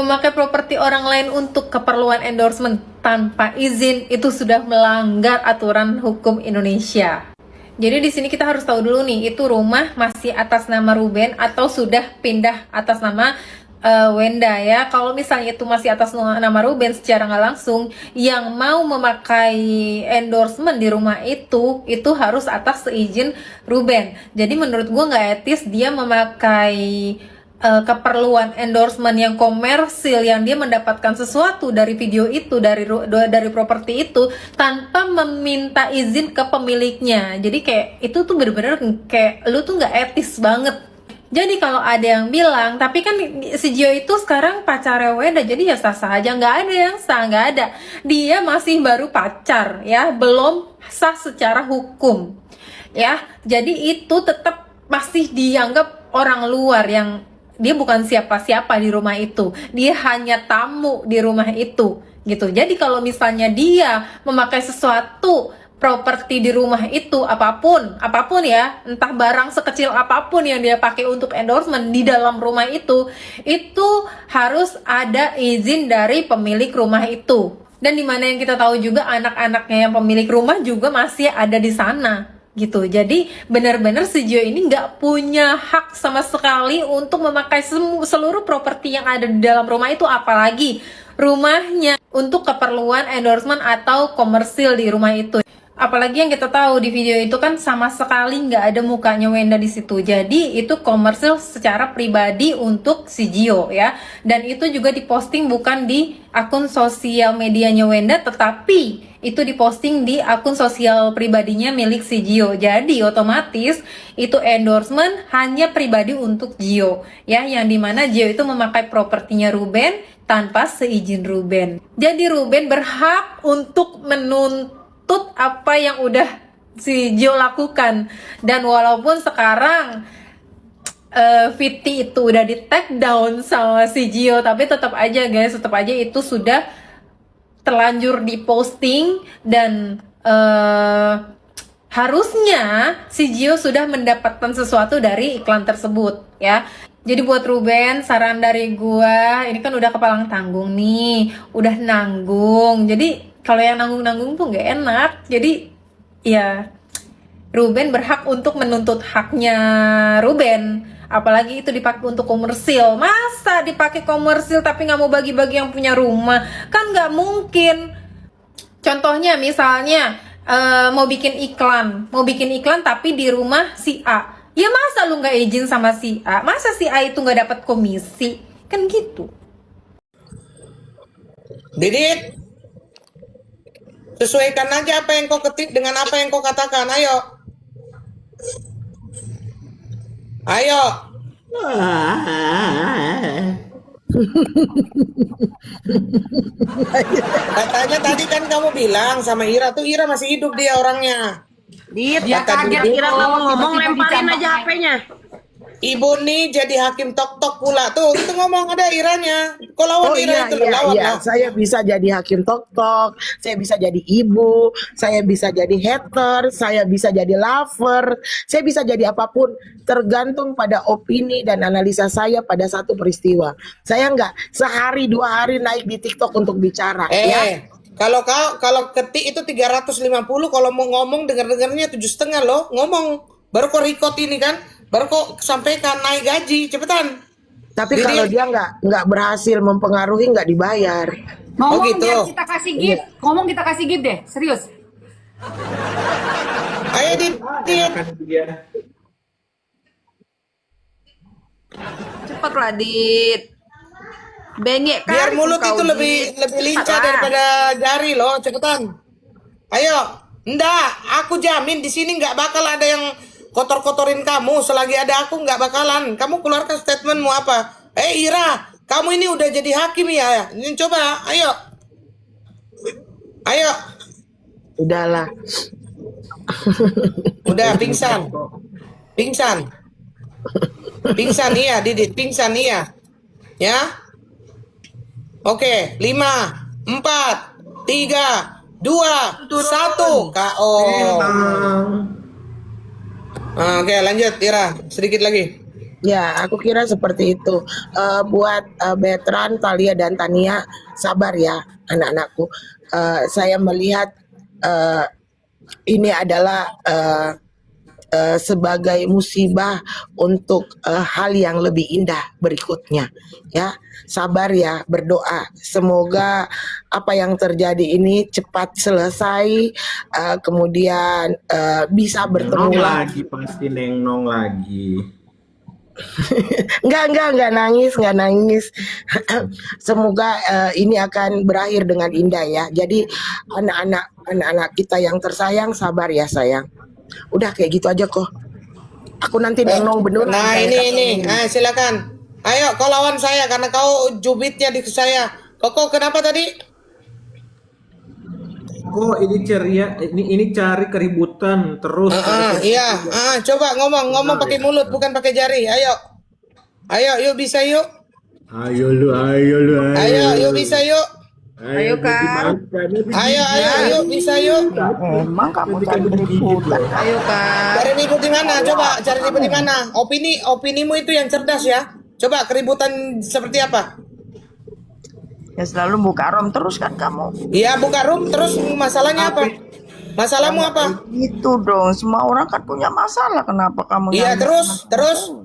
Memakai properti orang lain untuk keperluan endorsement tanpa izin itu sudah melanggar aturan hukum Indonesia. Jadi di sini kita harus tahu dulu nih, itu rumah masih atas nama Ruben atau sudah pindah atas nama Wenda ya. Kalau misalnya itu masih atas nama Ruben secara nggak langsung, yang mau memakai endorsement di rumah itu harus atas seizin Ruben. Jadi menurut gue nggak etis dia memakai keperluan endorsement yang komersil, yang dia mendapatkan sesuatu dari video itu, dari properti itu tanpa meminta izin ke pemiliknya. Jadi kayak itu tuh bener-bener kayak lu tuh nggak etis banget. Jadi kalau ada yang bilang, tapi kan si Gio itu sekarang pacarnya Wenda, jadi ya sah-sah aja, nggak ada yang sah, nggak ada. Dia masih baru pacar ya, belum sah secara hukum ya. Jadi itu tetap masih dianggap orang luar, yang dia bukan siapa-siapa di rumah itu, dia hanya tamu di rumah itu gitu. Jadi kalau misalnya dia memakai sesuatu properti di rumah itu, apapun ya, entah barang sekecil apapun yang dia pakai untuk endorsement di dalam rumah itu harus ada izin dari pemilik rumah itu. Dan dimana yang kita tahu juga anak-anaknya yang pemilik rumah juga masih ada di sana gitu. Jadi benar-benar si Gio ini nggak punya hak sama sekali untuk memakai seluruh properti yang ada di dalam rumah itu, apalagi rumahnya untuk keperluan endorsement atau komersil di rumah itu. Apalagi yang kita tahu di video itu kan sama sekali nggak ada mukanya Wenda di situ. Jadi itu komersil secara pribadi untuk si Gio ya. Dan itu juga diposting bukan di akun sosial medianya Wenda, tetapi itu diposting di akun sosial pribadinya milik si Gio. Jadi otomatis itu endorsement hanya pribadi untuk Gio ya, yang dimana Gio itu memakai propertinya Ruben tanpa seizin Ruben. Jadi Ruben berhak untuk menuntut apa yang udah si Gio lakukan. Dan walaupun sekarang Viti itu udah di take down sama si Gio, tapi tetap aja guys, tetap aja itu sudah terlanjur diposting. Dan harusnya si Gio sudah mendapatkan sesuatu dari iklan tersebut ya. Jadi buat Ruben, saran dari gua, ini kan udah kepalang tanggung nih, udah nanggung. Jadi kalau yang nanggung-nanggung tuh nggak enak. Jadi ya Ruben berhak untuk menuntut haknya Ruben. Apalagi itu dipakai untuk komersil. Masa dipakai komersil tapi nggak mau bagi-bagi yang punya rumah? Kan nggak mungkin. Contohnya misalnya mau bikin iklan tapi di rumah si A. Ya masa lu nggak izin sama si A? Masa si A itu nggak dapat komisi? Kan gitu. Didit, sesuaikan aja apa yang kau ketik dengan apa yang kau katakan. Ayo. Ayo. Katanya tadi kan kamu bilang sama Ira tuh, Ira masih hidup dia orangnya. Dit, dia kaget Ira ngomong lemparin aja HP-nya. Ibu nih jadi hakim tok-tok pula. Tuh, itu ngomong ada Iranya. Kau lawan Ira itu, lawan lah. Saya bisa jadi hakim tok-tok, saya bisa jadi ibu, saya bisa jadi hater, saya bisa jadi lover, saya bisa jadi apapun, tergantung pada opini dan analisa saya pada satu peristiwa. Saya nggak sehari 2 hari naik di TikTok untuk bicara ya. Kalau ketik itu 350, kalau mau ngomong dengar-dengarnya 7,5 loh. Ngomong baru kau record ini kan, baru kau sampaikan naik gaji cepetan. Tapi kalau dia nggak berhasil mempengaruhi, nggak dibayar. Ngomong gitu. biar kita kasih gift. Ngomong kita kasih gift deh, serius. Ayo Dit. Cepet lah Dit. Bengek kali Biar mulut kau, itu lebih lincah daripada jari loh, cepetan. Ayo, enggak, aku jamin di sini nggak bakal ada yang kotor-kotorin kamu. Selagi ada aku nggak bakalan. Kamu keluarkan statementmu apa? Ira, kamu ini udah jadi hakim ya? Ini coba, ayo. Ayo. Udahlah. Udah pingsan. Pingsan. Pingsan iya, Didit, pingsan iya. Ya. Oke, 5, 4, 3, 2, 1 KO. Oke, lanjut Ira, sedikit lagi. Ya, aku kira seperti itu. Buat Betran, Talia dan Tania, sabar ya anak-anakku. Saya melihat eh, ini adalah sebagai musibah untuk hal yang lebih indah berikutnya. Ya, sabar ya, berdoa. Semoga apa yang terjadi ini cepat selesai, kemudian bisa bertemu Nengnong lagi. lagi, pasti nengnong lagi. Enggak nangis, enggak nangis. Semoga ini akan berakhir dengan indah ya. Jadi anak-anak kita yang tersayang, sabar ya sayang. Udah kayak gitu aja kok. Aku nanti nenong beneran. Nah kayak kata ini, Neng. silakan. Ayo kau lawan saya karena kau jubitnya di saya. Koko kenapa tadi? Kok ini ceria, ini cari keributan terus. Iya, coba ngomong pakai mulut bukan pakai jari. Ayo yuk bisa yuk. Ayo lu, ayo lu, Ayo yuk bisa yuk. Ayo, Kak. Ayo yuk bisa yuk. Emang kamu cari keributan. Ayo Kak. Cari ribut di mana? Coba cari ribut di mana? Opinimu itu yang cerdas ya. Coba keributan seperti apa? Ya selalu buka rom terus kan kamu. Iya buka room terus masalahnya apa? Masalahmu apa? Itu dong, semua orang kan punya masalah. Kenapa kamu Iya yang- terus.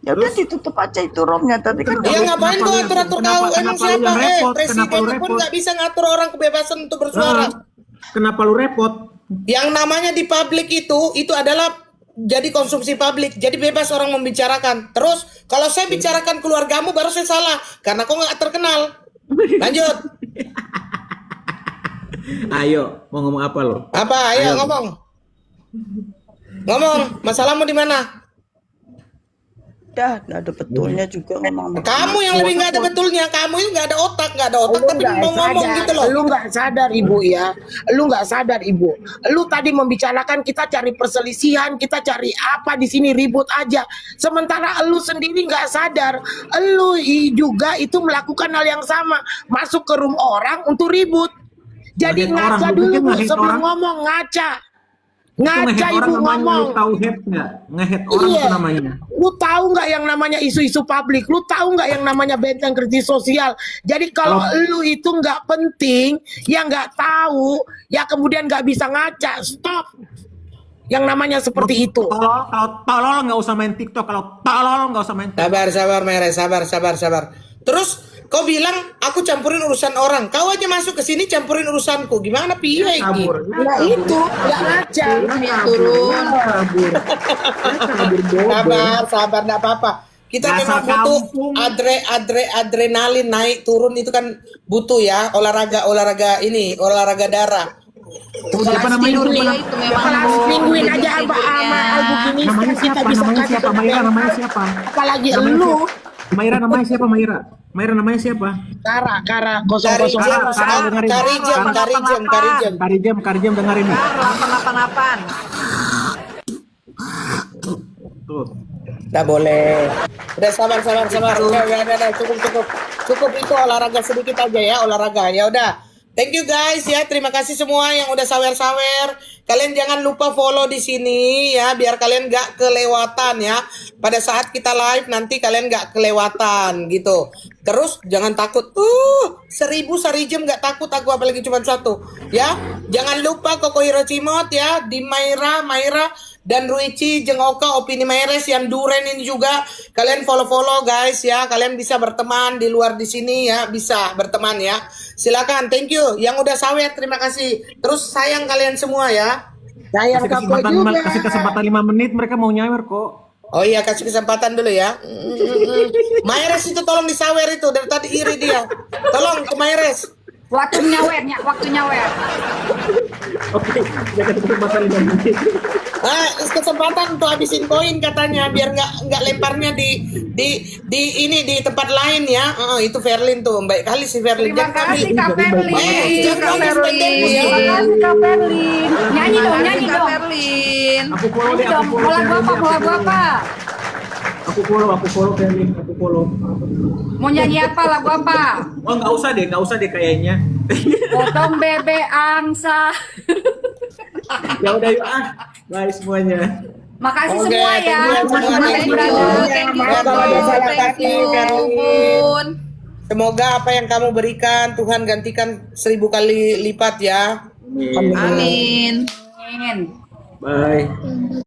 Ya udah ditutup aja itu romnya tadi kan. Iya ngapain kau atur-atur kau? Emang kenapa lu siapa? yang repot? Presiden Kenapa lu pun repot? nggak bisa ngatur orang kebebasan untuk bersuara. Kenapa lu repot? Yang namanya di publik itu adalah jadi konsumsi publik, jadi bebas orang membicarakan. Terus kalau saya bicarakan keluargamu baru saya salah karena kau nggak terkenal. Lanjut. Ayo, mau ngomong apa lo? Apa? Ayo ngomong. Ngomong. Masalahmu di mana? Dah, nggak ada betulnya juga ngomong. Kamu yang lebih nggak ada betulnya. Kamu itu nggak ada otak tapi Nggak mau ngomong sadar. gitu loh. Lu nggak sadar ibu ya. Lu nggak sadar ibu. Lu tadi membicarakan kita cari perselisihan, kita cari apa di sini ribut aja. Sementara lu sendiri nggak sadar. Lu juga itu melakukan hal yang sama. Masuk ke room orang untuk ribut. Jadi Nge-hate orang, ngaca lu dulu pikir bu nge-hate sebelum orang? ngomong ngaca. Itu Ngaca nge-hate ibu orang namanya, ngomong. lu tahu hate nggak? Nge-hate orang Iya. itu namanya. Lu tahu nggak yang namanya isu-isu publik? Lu tahu nggak yang namanya benteng kritis sosial? Jadi kalau lu itu nggak penting, ya nggak tahu, ya kemudian nggak bisa ngaca. Stop. Yang namanya seperti itu. Kalau tolol nggak usah main TikTok. Kalau tolol nggak usah main TikTok. Sabar Mere, sabar. Terus kau bilang aku campurin urusan orang. Kau aja masuk ke sini campurin urusanku. Gimana piye iki? Kabur. Nah itu, nggak ngaca. Turun. Kabur. Sabar, enggak apa-apa. Kita Dasar memang butuh kampung. adrenalin naik turun itu kan butuh ya olahraga ini, olahraga darah. Siapa namanya? Tidurnya itu memang Kelas Bu. mingguin aja Tidurnya. sama albuminis Namanya kita siapa? bisa Namanya kasih siapa? ke Maira mereka. namanya siapa? Apalagi Namanya lu, Maira namanya siapa Maira? Maira namanya siapa? Kara Karijem, 001. Karijem. Dengerin nih. 888. Tuh. Nggak boleh. Udah sabar. Udah, cukup itu olahraga sedikit aja ya, olahraga. Ya udah. Thank you guys ya. Terima kasih semua yang udah sawer-sawer. Kalian jangan lupa follow di sini ya, biar kalian nggak kelewatan ya. Pada saat kita live nanti kalian nggak kelewatan gitu. Terus jangan takut. 1000 Sarijem nggak takut aku apalagi cuma satu. Ya, jangan lupa Koko Hiroshimot ya, di Maira dan Ruichi jeung Oka Opini Maires yang Duren ini juga kalian follow guys ya, kalian bisa berteman di luar di sini ya, bisa berteman ya, silakan. Thank you yang udah sawet, terima kasih. Terus sayang kalian semua ya. Sayang Koko juga. Kasih kesempatan 5 menit, mereka mau nyawer kok. Oh iya, kasih kesempatan dulu ya. Maires itu tolong disawer itu, dari tadi iri dia. Tolong ke Maires. Waktu nyawer. Oke, kasih kesempatan 5 menit. Kesempatan untuk habisin koin katanya biar nggak lemparnya di tempat lain ya. Itu Verlin tuh, baik kali si Verlin. Terima kasih Kak Perlin. Jangan Kak Perlin. ya. Terima kasih Kak Perlin. Nyanyi dong. Kak Perlin. Aku follow deh, Dong, aku mau lagu apa? Aku follow Ferlin, aku follow. Mau nyanyi apa? Lagu apa? Oh nggak usah deh kayaknya. Potong bebek angsa. Ya udah yuk bye semuanya. Makasih Oke, semua ya. thank you semua, thank you. Thank you, Maaf kalau ada salah thank kata, you, Ferlin. Bun. Semoga apa yang kamu berikan Tuhan gantikan 1000 kali lipat ya. Amin. Amin. Bye.